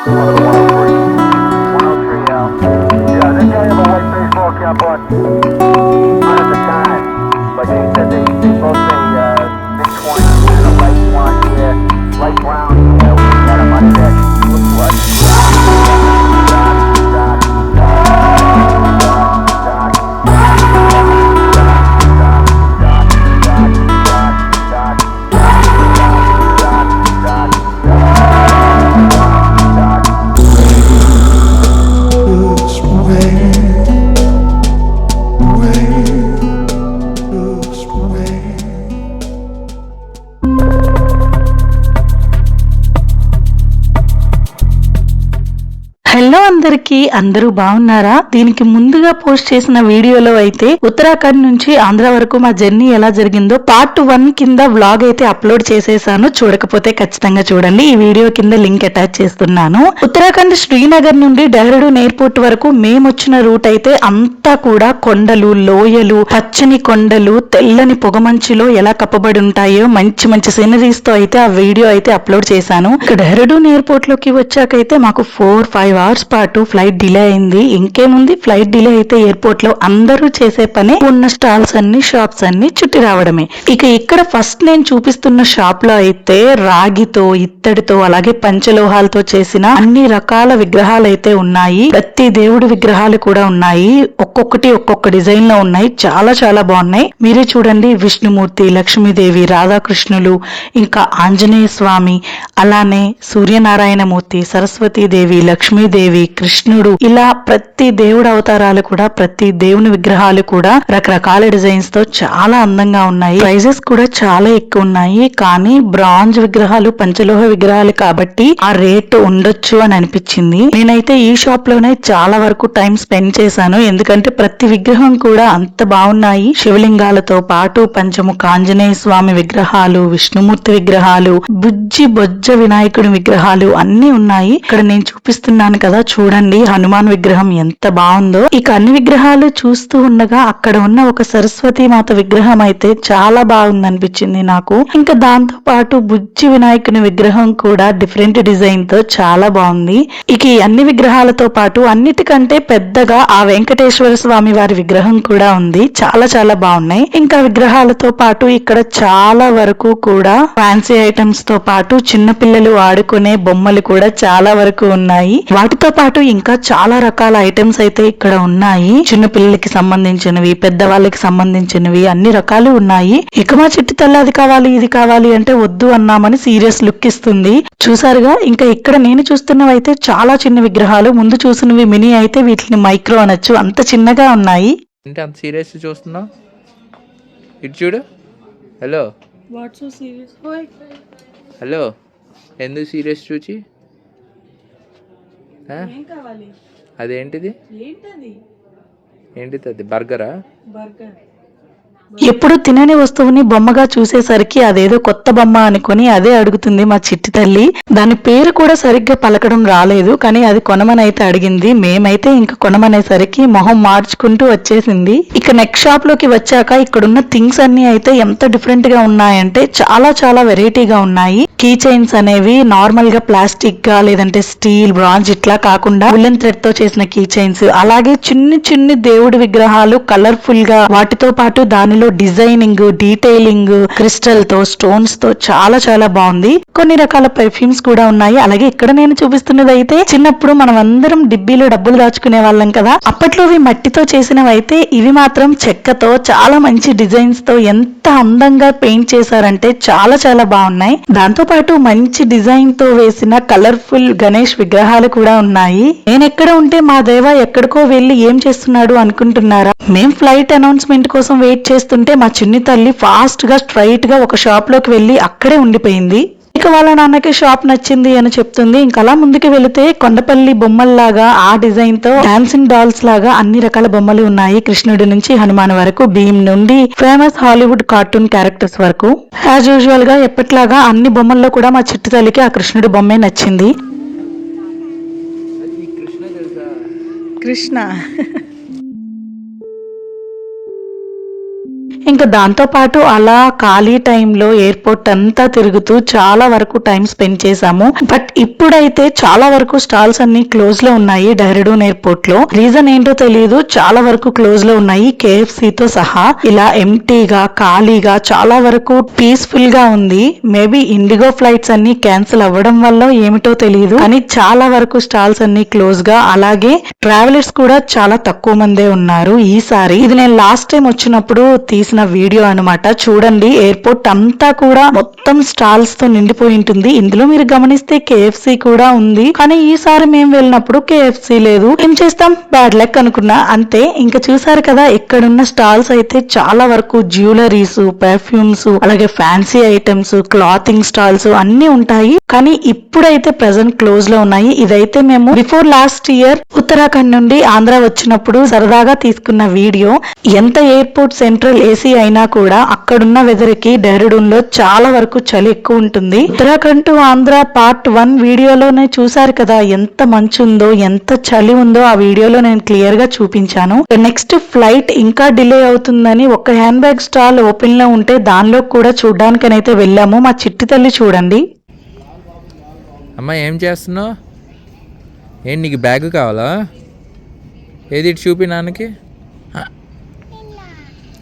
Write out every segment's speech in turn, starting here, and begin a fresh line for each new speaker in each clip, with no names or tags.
Yeah, they have a white baseball cap on. Not at the time, but they said they both say mid-20s and a light blonde, yeah, light brown, yeah, we had a mustache. Looks like.
Hello అందరికి, అందరూ బాగున్నారా? దీనికి ముందుగా post చేసిన వీడియోలో అయితే ఉత్తరాఖండ్ నుంచి ఆంధ్ర వరకు మా జర్నీ ఎలా జరిగిందో పార్ట్ 1 కింద వ్లాగ్ అయితే అప్లోడ్ చేసేసాను. చూడకపోతే ఖచ్చితంగా చూడండి. ఈ వీడియో కింద లింక్ అటాచ్ చేస్తున్నాను. ఉత్తరాఖండ్ శ్రీనగర్ నుండి డెహ్రాడూన్ ఎయిర్పోర్ట్ వరకు మేము వచ్చిన రూట్ అయితే అంతా కూడా కొండలు, లోయలు, పచ్చని కొండలు, తెల్లని పొగమంచులో ఎలా కప్పబడి ఉంటాయో మంచి మంచి సీనరీస్ తో అయితే ఆ వీడియో అయితే అప్లోడ్ చేశాను. ఇక డెహ్రాడూన్ ఎయిర్పోర్ట్ లోకి వచ్చాకైతే మాకు 4-5 అవర్స్ పాటు ఫ్లైట్ డిలే అయింది. ఇంకేముంది, ఫ్లైట్ డిలే అయితే ఎయిర్పోర్ట్ లో అందరూ చేసే పని ఉన్న స్టాల్స్ అన్ని, షాప్స్ అన్ని చుట్టి రావడమే. ఇక ఇక్కడ ఫస్ట్ నేను చూపిస్తున్న షాప్ లో అయితే రాగితో, ఇత్తడితో, అలాగే పంచలోహాలతో చేసిన అన్ని రకాల విగ్రహాలు అయితే ఉన్నాయి. ప్రతి దేవుడి విగ్రహాలు కూడా ఉన్నాయి. ఒక్కొక్కటి ఒక్కొక్క డిజైన్ లో ఉన్నాయి. చాలా చాలా బాగున్నాయి. మీరే చూడండి. విష్ణుమూర్తి, లక్ష్మీదేవి, రాధాకృష్ణులు, ఇంకా ఆంజనేయ స్వామి, అలానే సూర్యనారాయణ మూర్తి, సరస్వతీదేవి, లక్ష్మీదేవి, కృష్ణుడు, ఇలా ప్రతి దేవుడు అవతారాలు కూడా, ప్రతి దేవుని విగ్రహాలు కూడా రకరకాల డిజైన్స్ తో చాలా అందంగా ఉన్నాయి. ప్రైజెస్ కూడా చాలా ఎక్కువ ఉన్నాయి. కానీ బ్రాంజ్ విగ్రహాలు, పంచలోహ విగ్రహాలు కాబట్టి ఆ రేట్ ఉండొచ్చు అని అనిపించింది. నేనైతే ఈ షాప్ లోనే చాలా వరకు టైం స్పెండ్ చేశాను. ఎందుకంటే ప్రతి విగ్రహం కూడా అంత బాగున్నాయి. శివలింగాలతో పాటు పంచముఖ ఆంజనేయ స్వామి విగ్రహాలు, విష్ణుమూర్తి విగ్రహాలు, బుజ్జి బొజ్జ వినాయకుడి విగ్రహాలు అన్ని ఉన్నాయి. ఇక్కడ నేను చూపిస్తున్నాను కదా, చూడండి హనుమాన్ విగ్రహం ఎంత బాగుందో. ఇక అన్ని విగ్రహాలు చూస్తూ ఉండగా అక్కడ ఉన్న ఒక సరస్వతి మాత విగ్రహం అయితే చాలా బాగుంది అనిపించింది నాకు. ఇంకా దాంతో పాటు బుజ్జి వినాయకుని విగ్రహం కూడా డిఫరెంట్ డిజైన్ తో చాలా బాగుంది. ఇక ఈ అన్ని విగ్రహాలతో పాటు అన్నిటికంటే పెద్దగా ఆ వెంకటేశ్వర స్వామి వారి విగ్రహం కూడా ఉంది. చాలా చాలా బాగున్నాయి. ఇంకా విగ్రహాలతో పాటు ఇక్కడ చాలా వరకు కూడా ఫ్యాన్సీ ఐటమ్స్ తో పాటు చిన్న పిల్లలు ఆడుకునే బొమ్మలు కూడా చాలా వరకు ఉన్నాయి. వాటితో పాటు ఇంకా చాలా రకాల ఐటమ్స్ అయితే ఇక్కడ ఉన్నాయి. చిన్న పిల్లలకి సంబంధించినవి, పెద్దవాళ్ళకి సంబంధించినవి అన్ని రకాలు ఉన్నాయి. ఇక మా చిట్టి తల్లి అది కావాలి, ఇది కావాలి అంటే వద్దు అన్నామని సీరియస్ లుక్ ఇస్తుంది. చూసారుగా. ఇంకా ఇక్కడ నేను చూస్తున్నవి అయితే చాలా చిన్న విగ్రహాలు. ముందు చూసినవి మినీ అయితే వీటిని మైక్రో అనొచ్చు, అంత చిన్నగా ఉన్నాయి.
అంటే అంత సీరియస్ చూస్తున్నావు? ఇటు చూడు. Hello,
what so serious?
Hello, ఎందుకు సీరియస్ చూచి? అదేంటిది? ఏంటిది? అది బర్గరా?
ఎప్పుడు తినని వస్తువుని బొమ్మగా చూసేసరికి అదేదో కొత్త బొమ్మ అనుకుని అదే అడుగుతుంది మా చిట్టి తల్లి. దాని పేరు కూడా సరిగ్గా పలకడం రాలేదు, కానీ అది కొనమని అయితే అడిగింది. మేమైతే ఇంకా కొనమనేసరికి మొహం మార్చుకుంటూ వచ్చేసింది. ఇక నెక్స్ట్ షాప్ లోకి వచ్చాక ఇక్కడున్న థింగ్స్ అన్ని అయితే ఎంత డిఫరెంట్ గా ఉన్నాయంటే చాలా చాలా వెరైటీగా ఉన్నాయి. కీ చైన్స్ అనేవి నార్మల్ గా ప్లాస్టిక్ గా, లేదంటే స్టీల్, బ్రాంజ్ ఇట్లా కాకుండా ఉలెన్ థ్రెడ్ తో చేసిన కీ చైన్స్, అలాగే చిన్ని చిన్ని దేవుడి విగ్రహాలు కలర్ఫుల్ గా, వాటితో పాటు దానిలో డిజైనింగ్, డీటెయిలింగ్, క్రిస్టల్ తో, స్టోన్స్ తో చాలా చాలా బాగుంది. కొన్ని రకాల పర్ఫ్యూమ్స్ కూడా ఉన్నాయి. అలాగే ఇక్కడ నేను చూపిస్తున్నది అయితే చిన్నప్పుడు మనం అందరం డిబ్బీలో డబ్బులు దాచుకునే వాళ్ళం కదా, అప్పట్లోవి మట్టితో చేసినవి అయితే ఇవి మాత్రం చెక్కతో చాలా మంచి డిజైన్స్ తో ఎంత అందంగా పెయింట్ చేశారంటే చాలా చాలా బాగున్నాయి. దాంతో పాటు మంచి డిజైన్ తో వేసిన కలర్ఫుల్ గణేష్ విగ్రహాలు కూడా ఉన్నాయి. నేను ఎక్కడ ఉంటే మా దేవ ఎక్కడికో వెళ్లి ఏం చేస్తున్నాడు అనుకుంటున్నారా? మేం ఫ్లైట్ అనౌన్స్మెంట్ కోసం వెయిట్ చేస్తుంటే మా చిన్ని తల్లి ఫాస్ట్ గా స్ట్రైట్ గా ఒక షాప్ లోకి వెళ్లి అక్కడే ఉండిపోయింది. ఇక వాళ్ళ నాన్నకి షాప్ నచ్చింది అని చెప్తుంది. ఇంకా అలా ముందుకు వెళితే కొండపల్లి బొమ్మల్లాగా ఆ డిజైన్ తో డాన్సింగ్ డాల్స్ లాగా అన్ని రకాల బొమ్మలు ఉన్నాయి. కృష్ణుడి నుంచి హనుమాన్ వరకు, భీమ్ నుండి ఫేమస్ హాలీవుడ్ కార్టూన్ క్యారెక్టర్స్ వరకు. యాజ్ యూజువల్ గా ఎప్పటిలాగా అన్ని బొమ్మల్లో కూడా మా చిట్టి తల్లికి ఆ కృష్ణుడి బొమ్మే నచ్చింది. కృష్ణ ఇంకా దాంతో పాటు అలా ఖాళీ టైంలో ఎయిర్పోర్ట్ అంతా తిరుగుతూ చాలా వరకు టైం స్పెండ్ చేశాము. బట్ ఇప్పుడైతే చాలా వరకు స్టాల్స్ అన్ని క్లోజ్ లో ఉన్నాయి డెహ్రాడూన్ ఎయిర్పోర్ట్ లో. రీజన్ ఏంటో తెలియదు, చాలా వరకు క్లోజ్ లో ఉన్నాయి KFC తో సహా. ఇలా ఎంటీగా ఖాళీగా చాలా వరకు పీస్ఫుల్ గా ఉంది. మేబీ ఇండిగో ఫ్లైట్స్ అన్ని క్యాన్సిల్ అవ్వడం వల్ల ఏమిటో తెలియదు, కానీ చాలా వరకు స్టాల్స్ అన్ని క్లోజ్ గా, అలాగే ట్రావెలర్స్ కూడా చాలా తక్కువ మందే ఉన్నారు ఈసారి. ఇది నేను లాస్ట్ టైం వచ్చినప్పుడు తీసిన వీడియో అన్నమాట. చూడండి, ఎయిర్పోర్ట్ అంతా కూడా మొత్తం స్టాల్స్ తో నిండిపోయి ఉంటుంది. ఇందులో మీరు గమనిస్తే KFC కూడా ఉంది, కానీ ఈసారి మేము వెళ్ళినప్పుడు KFC లేదు. ఏం చేస్తాం, బ్యాడ్ లక్ అనుకున్నా అంతే. ఇంకా చూసారు కదా, ఇక్కడున్న స్టాల్స్ అయితే చాలా వరకు జ్యువెలరీస్, పెర్ఫ్యూమ్స్, అలాగే ఫ్యాన్సీ ఐటమ్స్, క్లాతింగ్ స్టాల్స్ అన్ని ఉంటాయి. కానీ ఇప్పుడైతే ప్రెసెంట్ క్లోజ్ లో ఉన్నాయి. ఇదైతే మేము బిఫోర్ లాస్ట్ ఇయర్ ఉత్తరాఖండ్ నుండి ఆంధ్ర వచ్చినప్పుడు సరదాగా తీసుకున్న వీడియో. ఎంత ఎయిర్పోర్ట్ సెంట్రల్ ఏసీ అయినా కూడా అక్కడున్న వెదర్ కి డెహ్రాడూన్ లో చాలా వరకు చలి ఎక్కువ ఉంటుంది. ఉత్తరాఖండ్ టు ఆంధ్ర పార్ట్ 1 వీడియోలోనే చూసారు కదా ఎంత మంచు ఉందో, ఎంత చలి ఉందో. ఆ వీడియోలో నేను క్లియర్ గా చూపించాను. నెక్స్ట్ ఫ్లైట్ ఇంకా డిలే అవుతుందని ఒక హ్యాండ్ బ్యాగ్ స్టాల్ ఓపెన్ లో ఉంటే దానిలో కూడా చూడ్డానికనైతే వెళ్ళాము. మా చిట్టి తల్లి చూడండి.
అమ్మా ఏం చేస్తున్నావు? ఏంటి నీకు బ్యాగ్ కావాలా? ఏది ఇటు చూపి నాన్నకి.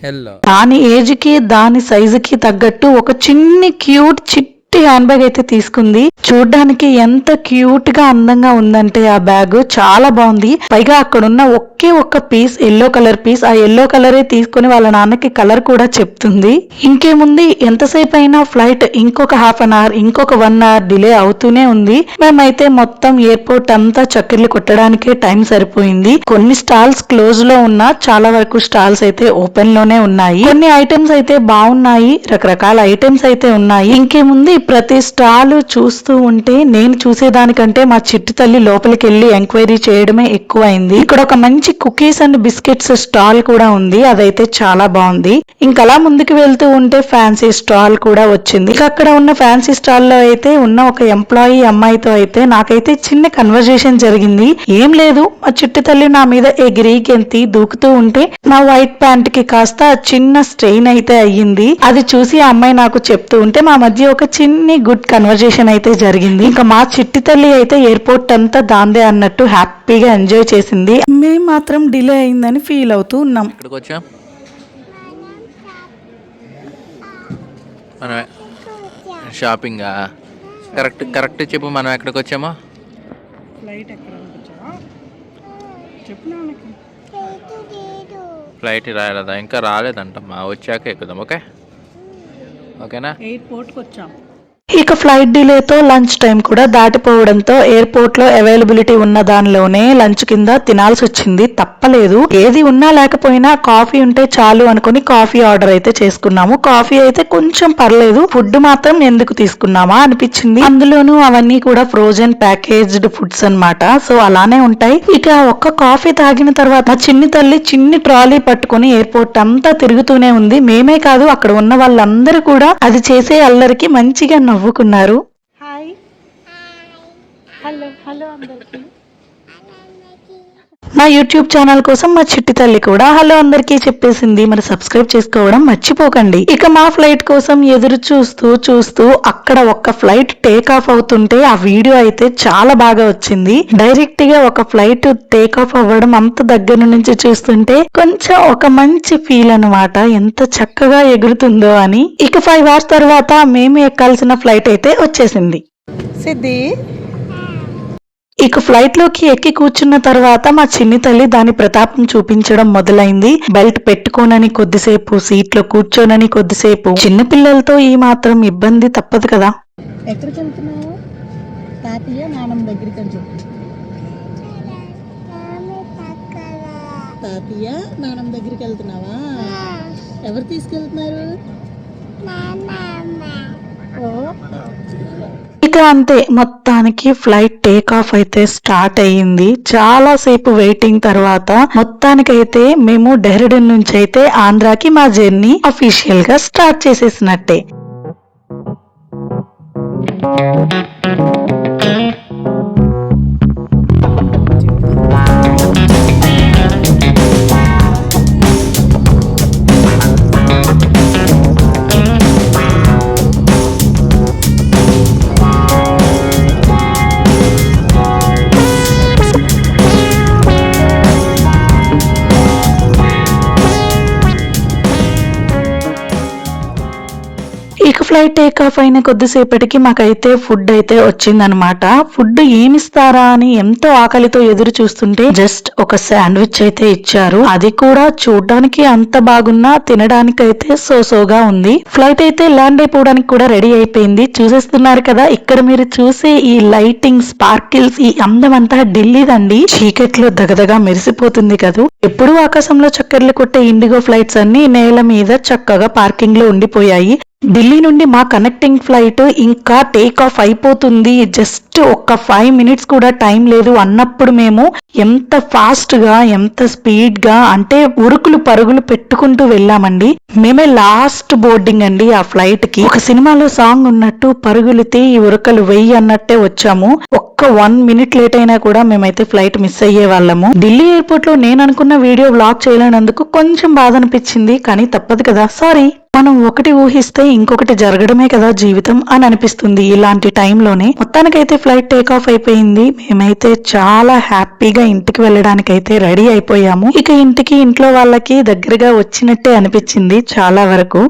హలో.
దాని ఏజ్ కి దాని సైజు కి తగ్గట్టు ఒక చిన్ని క్యూట్ చిట్టి హ్యాండ్ బ్యాగ్ అయితే తీసుకుంది. చూడ్డానికి ఎంత క్యూట్ గా అందంగా ఉందంటే ఆ బ్యాగ్ చాలా బాగుంది. పైగా అక్కడున్న ఒకే ఒక్క పీస్ ఎల్లో కలర్ పీస్, ఆ ఎల్లో కలరే తీసుకుని వాళ్ళ నాన్నకి కలర్ కూడా చెప్తుంది. ఇంకేముంది, ఎంతసేపు అయినా ఫ్లైట్ ఇంకొక హాఫ్ అన్ అవర్, ఇంకొక 1 అవర్ డిలే అవుతూనే ఉంది. మేమైతే మొత్తం ఎయిర్పోర్ట్ అంతా చక్కర్లు కొట్టడానికే టైం సరిపోయింది. కొన్ని స్టాల్స్ క్లోజ్ లో ఉన్నా చాలా వరకు స్టాల్స్ అయితే ఓపెన్ లోనే ఉన్నాయి. కొన్ని ఐటమ్స్ అయితే బాగున్నాయి, రకరకాల ఐటమ్స్ అయితే ఉన్నాయి. ఇంకేముంది, ప్రతి స్టాల్ చూస్తూ ఉంటే నేను చూసేదానికంటే మా చిట్టి తల్లి లోపలికి వెళ్ళి ఎంక్వైరీ చేయడమే ఎక్కువైంది. ఇక్కడ ఒక మంచి కుకీస్ అండ్ బిస్కెట్స్ స్టాల్ కూడా ఉంది, అదైతే చాలా బాగుంది. ఇంకలా ముందుకు వెళ్తూ ఉంటే ఫ్యాన్సీ స్టాల్ కూడా వచ్చింది. ఇక అక్కడ ఉన్న ఫ్యాన్సీ స్టాల్ లో అయితే ఉన్న ఒక ఎంప్లాయీ అమ్మాయితో అయితే నాకైతే చిన్న కన్వర్జేషన్ జరిగింది. ఏం లేదు, మా చిట్టి తల్లి నా మీద ఎగిరి గెంతి దూకుతూ ఉంటే నా వైట్ ప్యాంట్ కి కాస్త చిన్న స్ట్రెయిన్ అయితే అయ్యింది. అది చూసి ఆ అమ్మాయి నాకు చెప్తూ ఉంటే మా మధ్య ఒక చిన్న గుడ్ కన్వర్జేషన్ అయితే జరిగింది. ఇంకా మా చిట్టి తల్లి అయితే ఎయిర్పోర్ట్ అంతా దాందే అన్నట్టు హ్యాపీగా ఎంజాయ్ చేసింది. మేము మాత్రం డిలే అయిందని ఫీల్ అవుతూ ఉన్నాం.
ఇక్కడికి వచ్చాం మనం. షాపింగా? కరెక్ట్ చెప్పు, మనం ఎక్కడికి వచ్చామో. ఫ్లైట్ రాలేదా? ఇంకా రాలేదంటమ్మా, వచ్చాక ఎక్కుదాం. ఓకేనా?
ఎయిర్పోర్ట్కి వచ్చాం. ఇక ఫ్లైట్ డిలేతో లంచ్ టైం కూడా దాటిపోవడంతో ఎయిర్పోర్ట్ లో అవైలబిలిటీ ఉన్న దానిలోనే లంచ్ కింద తినాల్సి వచ్చింది. తప్పలేదు, ఏది ఉన్నా లేకపోయినా కాఫీ ఉంటే చాలు అనుకుని కాఫీ ఆర్డర్ అయితే చేసుకున్నాము. కాఫీ అయితే కొంచెం పర్లేదు, ఫుడ్ మాత్రం ఎందుకు తీసుకున్నామా అనిపించింది. అందులోనూ అవన్నీ కూడా ఫ్రోజన్ ప్యాకేజ్డ్ ఫుడ్స్ అన్నమాట, సో అలానే ఉంటాయి. ఇక ఒక్క కాఫీ తాగిన తర్వాత చిన్ని తల్లి చిన్ని ట్రాలీ పట్టుకుని ఎయిర్పోర్ట్ అంతా తిరుగుతూనే ఉంది. మేమే కాదు, అక్కడ ఉన్న వాళ్ళందరూ కూడా అది చేసే అల్లరికి మంచిగా నవ్వుకున్నారు. హాయ్ హలో హలో అందరికీ. నా యూట్యూబ్ ఛానల్ కోసం మా చిట్టి తల్లి కూడా హలో అందరికీ చెప్పేసింది. మరి సబ్స్క్రైబ్ చేసుకోవడం మర్చిపోకండి. ఇక మా ఫ్లైట్ కోసం ఎదురు చూస్తూ అక్కడ ఒక ఫ్లైట్ టేక్ ఆఫ్ అవుతుంటే ఆ వీడియో అయితే చాలా బాగా వచ్చింది. డైరెక్ట్ గా ఒక ఫ్లైట్ టేక్ ఆఫ్ అవ్వడం అంత దగ్గర నుంచి చూస్తుంటే కొంచెం ఒక మంచి ఫీల్ అన్నమాట, ఎంత చక్కగా ఎగురుతుందో అని. ఇక 5 hours తర్వాత మేము ఎక్కాల్సిన ఫ్లైట్ అయితే వచ్చేసింది. సిద్ధి ఇక ఫ్లైట్ లోకి ఎక్కి కూర్చున్న తర్వాత మా చిన్ని తల్లి దాని ప్రతాపం చూపించడం మొదలైంది. బెల్ట్ పెట్టుకోనని కొద్దిసేపు, సీట్ లో కూర్చోనని కొద్దిసేపు. చిన్న పిల్లలతో ఈ మాత్రం ఇబ్బంది తప్పదు కదా.
ఎక్కడికి వెళ్తున్నావు? తాతయ్య నానమ్మ దగ్గరికి అని చెప్పు. తాతయ్య నానమ్మ దగ్గరికి వెళ్తున్నావా? ఎవరు తీసుకెళ్తున్నారు?
ఇక అంతే, మొత్తానికి ఫ్లైట్ టేక్ ఆఫ్ అయితే స్టార్ట్ అయ్యింది. చాలా సేపు వెయిటింగ్ తర్వాత మొత్తానికైతే మేము డెహ్రాడూన్ నుంచి అయితే ఆంధ్రాకి మా జర్నీ అఫీషియల్ గా స్టార్ట్ చేసేసినట్టే. ఫ్లైట్ టేక్ ఆఫ్ అయిన కొద్దిసేపటికి మాకైతే ఫుడ్ అయితే వచ్చిందనమాట. ఫుడ్ ఏమిస్తారా అని ఎంతో ఆకలితో ఎదురు చూస్తుంటే జస్ట్ ఒక శాండ్విచ్ అయితే ఇచ్చారు. అది కూడా చూడడానికి అంత బాగున్నా తినడానికైతే సోసోగా ఉంది. ఫ్లైట్ అయితే ల్యాండ్ అయిపోవడానికి కూడా రెడీ అయిపోయింది. చూసేస్తున్నారు కదా, ఇక్కడ మీరు చూసే ఈ లైటింగ్, స్పార్కిల్స్, ఈ అందం అంతా ఢిల్లీదండి. చీకట్లో దగదగా మెరిసిపోతుంది కదా. ఎప్పుడూ ఆకాశంలో చక్కర్లు కొట్టే ఇండిగో ఫ్లైట్స్ అన్ని నేల మీద చక్కగా పార్కింగ్ లో ఉండిపోయాయి. ఢిల్లీ నుండి మా కనెక్టింగ్ ఫ్లైట్ ఇంకా టేక్ ఆఫ్ అయిపోతుంది, జస్ట్ ఒక్క 5 minutes కూడా టైం లేదు అన్నప్పుడు మేము ఎంత ఫాస్ట్ గా, ఎంత స్పీడ్ గా, అంటే ఉరుకులు పరుగులు పెట్టుకుంటూ వెళ్ళామండి. మేమే లాస్ట్ బోర్డింగ్ అండి ఆ ఫ్లైట్ కి. ఒక సినిమాలో సాంగ్ ఉన్నట్టు పరుగులు తీ ఉరకలు వెయ్యి అన్నట్టే వచ్చాము. ఒక్క 1 minute లేట్ అయినా కూడా మేమైతే ఫ్లైట్ మిస్ అయ్యే వాళ్ళము. ఢిల్లీ ఎయిర్పోర్ట్ లో నేను అనుకున్న వీడియో వ్లాగ్ చేయలేనందుకు కొంచెం బాధ అనిపించింది, కానీ తప్పదు కదా, సారీ. మనం ఒకటి ఊహిస్తే ఇంకొకటి జరగడమే కదా జీవితం అని అనిపిస్తుంది ఇలాంటి టైంలోనే. మొత్తానికైతే ఫ్లైట్ టేక్ ఆఫ్ అయిపోయింది. మేమైతే చాలా హ్యాపీగా ఇంటికి వెళ్ళడానికైతే రెడీ అయిపోయాము. ఇక ఇంటికి, ఇంట్లో వాళ్ళకి దగ్గరగా వచ్చినట్టే అనిపించింది చాలా వరకు.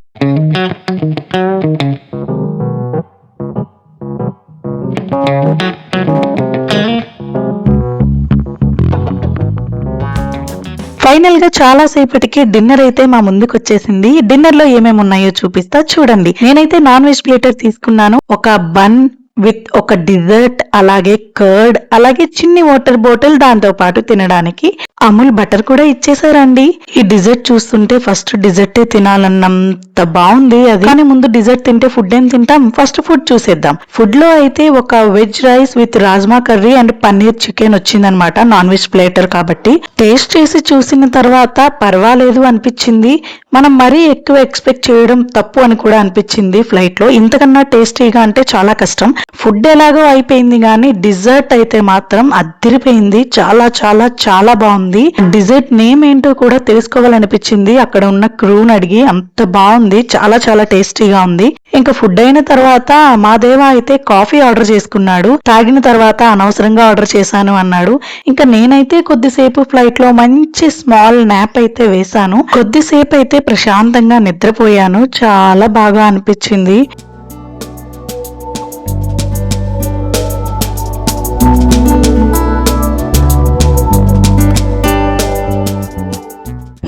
ఫైనల్ గా చాలా సేపటికి డిన్నర్ అయితే మా ముందుకు వచ్చేసింది. డిన్నర్ లో ఏమేమి ఉన్నాయో చూపిస్తా చూడండి. నేనైతే నాన్ వెజ్ ప్లేటర్ తీసుకున్నాను. ఒక బన్ విత్ ఒక డిజర్ట్, అలాగే కర్డ్, అలాగే చిన్ని వాటర్ బాటిల్, దాంతో పాటు తినడానికి అమూల్ బటర్ కూడా ఇచ్చేసారండి. ఈ డిజర్ట్ చూస్తుంటే ఫస్ట్ డిజర్టే తినాలన్నంత బాగుంది అది. కానీ ముందు డిజర్ట్ తింటే ఫుడ్ ఏం తింటాం, ఫస్ట్ ఫుడ్ చూసేద్దాం. ఫుడ్ లో అయితే ఒక veg rice with rajma curry and paneer chicken వచ్చిందనమాట, నాన్ వెజ్ ప్లేటర్ కాబట్టి. టేస్ట్ చేసి చూసిన తర్వాత పర్వాలేదు అనిపించింది. మనం మరీ ఎక్కువ ఎక్స్పెక్ట్ చేయడం తప్పు అని కూడా అనిపించింది. ఫ్లైట్ లో ఇంతకన్నా టేస్టీగా అంటే చాలా కష్టం. ఫుడ్ ఎలాగో అయిపోయింది, కానీ డిజర్ట్ అయితే మాత్రం అదిరిపోయింది. చాలా చాలా చాలా బాగుంది. డిజర్ట్ నేమ్ ఏంటో కూడా తెలుసుకోవాలనిపించింది అక్కడ ఉన్న క్రూని అడిగి. అంత బాగుంది, చాలా చాలా టేస్టీగా ఉంది. ఇంకా ఫుడ్ అయిన తర్వాత మా దేవా అయితే కాఫీ ఆర్డర్ చేసుకున్నాడు. తాగిన తర్వాత అనవసరంగా ఆర్డర్ చేశాను అన్నాడు. ఇంకా నేనైతే కొద్దిసేపు ఫ్లైట్ లో మంచి స్మాల్ నాప్ అయితే వేశాను. కొద్దిసేపు అయితే ప్రశాంతంగా నిద్రపోయాను. చాలా బాగా అనిపించింది.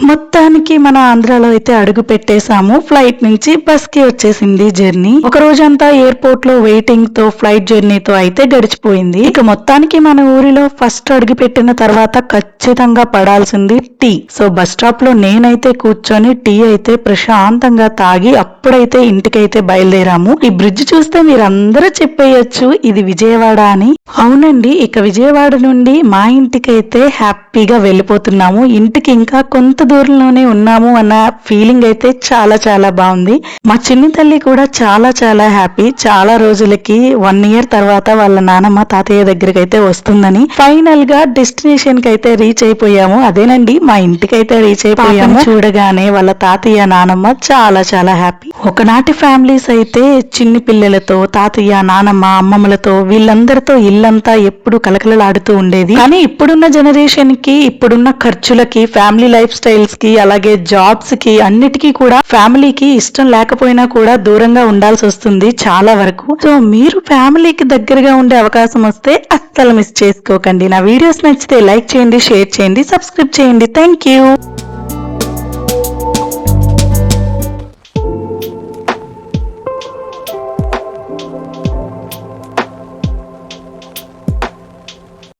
మొత్తానికి మన ఆంధ్రాలో అయితే అడుగు పెట్టేశాము. ఫ్లైట్ నుంచి బస్ కి వచ్చేసింది జర్నీ. ఒక రోజంతా ఎయిర్పోర్ట్ లో వెయిటింగ్ తో, ఫ్లైట్ జర్నీతో అయితే గడిచిపోయింది. ఇక మొత్తానికి మన ఊరిలో ఫస్ట్ అడుగు పెట్టిన తర్వాత ఖచ్చితంగా పడాల్సింది టీ. సో బస్ స్టాప్ లో నేనైతే కూర్చొని టీ అయితే ప్రశాంతంగా తాగి అప్పుడైతే ఇంటికైతే బయలుదేరాము. ఈ బ్రిడ్జ్ చూస్తే మీరందరూ చెప్పేయచ్చు ఇది విజయవాడ అని. అవునండి, ఇక విజయవాడ నుండి మా ఇంటికైతే హ్యాపీగా వెళ్ళిపోతున్నాము. ఇంటికి ఇంకా కొంత దూరంలోనే ఉన్నాము అన్న ఫీలింగ్ అయితే చాలా చాలా బాగుంది. మా చిన్ని తల్లి కూడా చాలా చాలా హ్యాపీ. చాలా రోజులకి 1 year తర్వాత వాళ్ళ నానమ్మ తాతయ్య దగ్గరికి అయితే వస్తుందని ఫైనల్ గా డెస్టినేషన్ కి అయితే రీచ్ అయిపోయాము. అదేనండి, మా ఇంటికైతే రీచ్ అయిపోయాము. చూడగానే వాళ్ళ తాతయ్య నానమ్మ చాలా చాలా హ్యాపీ. ఒకనాటి ఫ్యామిలీస్ అయితే చిన్ని పిల్లలతో, తాతయ్య నానమ్మ అమ్మమ్మలతో, వీళ్ళందరితో ఇల్లంతా ఎప్పుడు కలకలలాడుతూ ఉండేది. కానీ ఇప్పుడున్న జనరేషన్ కి, ఇప్పుడున్న ఖర్చులకి, ఫ్యామిలీ లైఫ్ స్టైల్స్ కి, అలాగే జాబ్స్ కి, అన్నిటికీ కూడా ఫ్యామిలీకి ఇష్టం లేకపోయినా కూడా దూరంగా ఉండాల్సి వస్తుంది చాలా వరకు. సో మీరు ఫ్యామిలీకి దగ్గరగా ఉండే అవకాశం వస్తే అస్సలు మిస్ చేసుకోకండి. నా వీడియోస్ నచ్చితే లైక్ చేయండి, షేర్ చేయండి, సబ్స్క్రైబ్ చేయండి. Thank you.